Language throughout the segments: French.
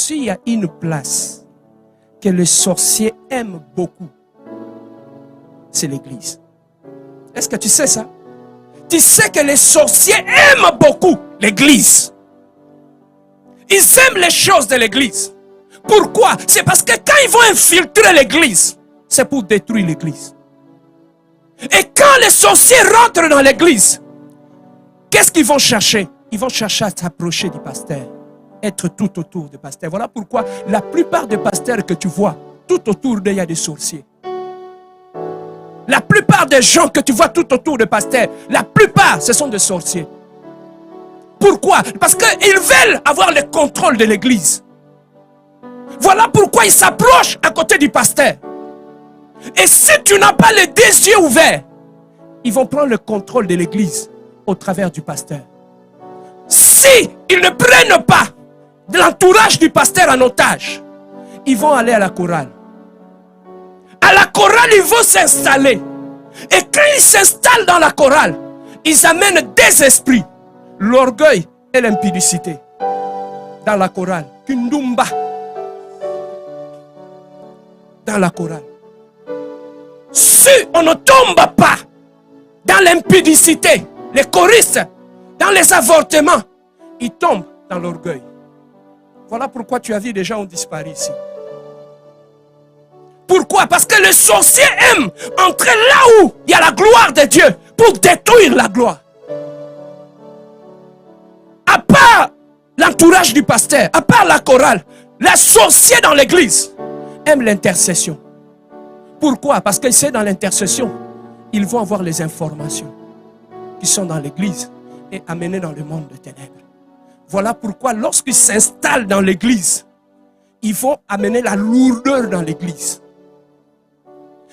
s'il y a une place que les sorciers aiment beaucoup, c'est l'église. Est-ce que tu sais ça? Tu sais que les sorciers aiment beaucoup l'église. Ils aiment les choses de l'église. Pourquoi? C'est parce que quand ils vont infiltrer l'église, c'est pour détruire l'église. Et quand les sorciers rentrent dans l'église, qu'est-ce qu'ils vont chercher? Ils vont chercher à s'approcher du pasteur, être tout autour du pasteur. Voilà pourquoi la plupart des pasteurs que tu vois, tout autour d'eux, il y a des sorciers. La plupart des gens que tu vois tout autour du pasteur, la plupart, ce sont des sorciers. Pourquoi? Parce qu'ils veulent avoir le contrôle de l'église. Voilà pourquoi ils s'approchent à côté du pasteur. Et si tu n'as pas les deux yeux ouverts, ils vont prendre le contrôle de l'église au travers du pasteur. Si ils ne prennent pas de l'entourage du pasteur en otage, ils vont aller à la chorale. À la chorale, ils vont s'installer. Et quand ils s'installent dans la chorale, ils amènent des esprits, l'orgueil et l'impudicité. Dans la chorale, Kundumba. Dans la chorale. Si on ne tombe pas dans l'impudicité, les choristes, dans les avortements, ils tombent dans l'orgueil. Voilà pourquoi tu as vu des gens ont disparu ici. Pourquoi? Parce que les sorciers aiment entrer là où il y a la gloire de Dieu pour détruire la gloire. À part l'entourage du pasteur, à part la chorale, les sorciers dans l'église aiment l'intercession. Pourquoi? Parce qu'ils savent dans l'intercession, ils vont avoir les informations qui sont dans l'église et amener dans le monde des ténèbres. Voilà pourquoi lorsqu'ils s'installent dans l'église, ils vont amener la lourdeur dans l'église.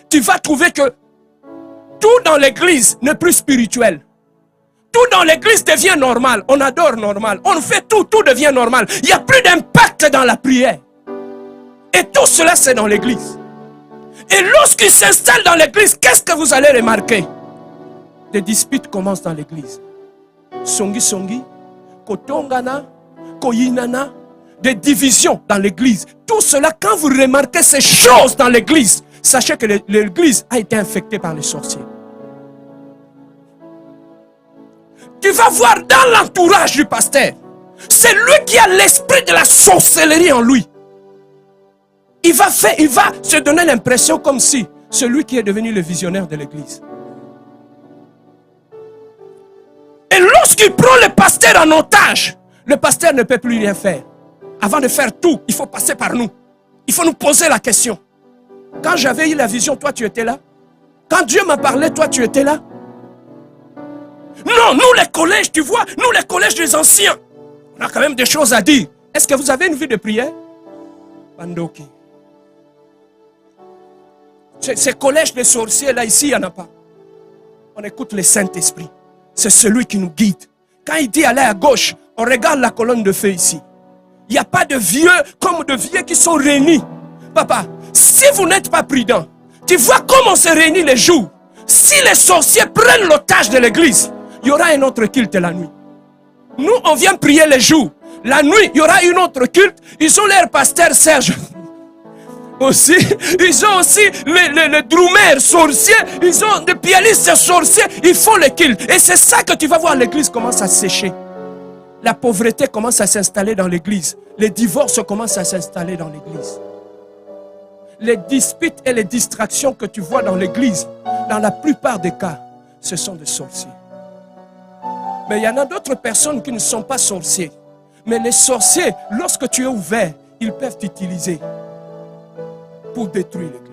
Tu vas trouver que tout dans l'église n'est plus spirituel. Tout dans l'église devient normal. On adore normal. On fait tout, tout devient normal. Il n'y a plus d'impact dans la prière. Et tout cela, c'est dans l'église. Et lorsqu'ils s'installent dans l'église, qu'est-ce que vous allez remarquer? Des disputes commencent dans l'église. Songi songi, kotongana, koyinana, des divisions dans l'église. Tout cela, quand vous remarquez ces choses dans l'église, sachez que l'église a été infectée par les sorciers. Tu vas voir dans l'entourage du pasteur, c'est lui qui a l'esprit de la sorcellerie en lui. Il va se donner l'impression comme si celui qui est devenu le visionnaire de l'église. Et lorsqu'il prend le pasteur en otage, le pasteur ne peut plus rien faire. Avant de faire tout, il faut passer par nous. Il faut nous poser la question. Quand j'avais eu la vision, toi tu étais là? Quand Dieu m'a parlé, toi tu étais là? Non, nous les collèges, tu vois, nous les collèges des anciens, on a quand même des choses à dire. Est-ce que vous avez une vie de prière? Bandoki. Ces collèges de sorciers là, ici, il n'y en a pas. On écoute le Saint-Esprit. C'est celui qui nous guide. Quand il dit aller à gauche, on regarde la colonne de feu ici. Il n'y a pas de vieux comme de vieux qui sont réunis. Papa, si vous n'êtes pas prudent, tu vois comment on se réunit les jours. Si les sorciers prennent l'otage de l'église, il y aura un autre culte la nuit. Nous, on vient prier les jours. La nuit, il y aura une autre culte. Ils ont leur pasteur Serge. Aussi, ils ont aussi les drummers sorciers. Ils ont des pianistes sorciers. Ils font le culte. Et c'est ça que tu vas voir, l'église commence à sécher. La pauvreté commence à s'installer dans l'église. Les divorces commencent à s'installer dans l'église. Les disputes et les distractions que tu vois dans l'église, dans la plupart des cas, ce sont des sorciers. Mais il y en a d'autres personnes qui ne sont pas sorciers. Mais les sorciers, lorsque tu es ouvert, ils peuvent t'utiliser pour détruire l'église.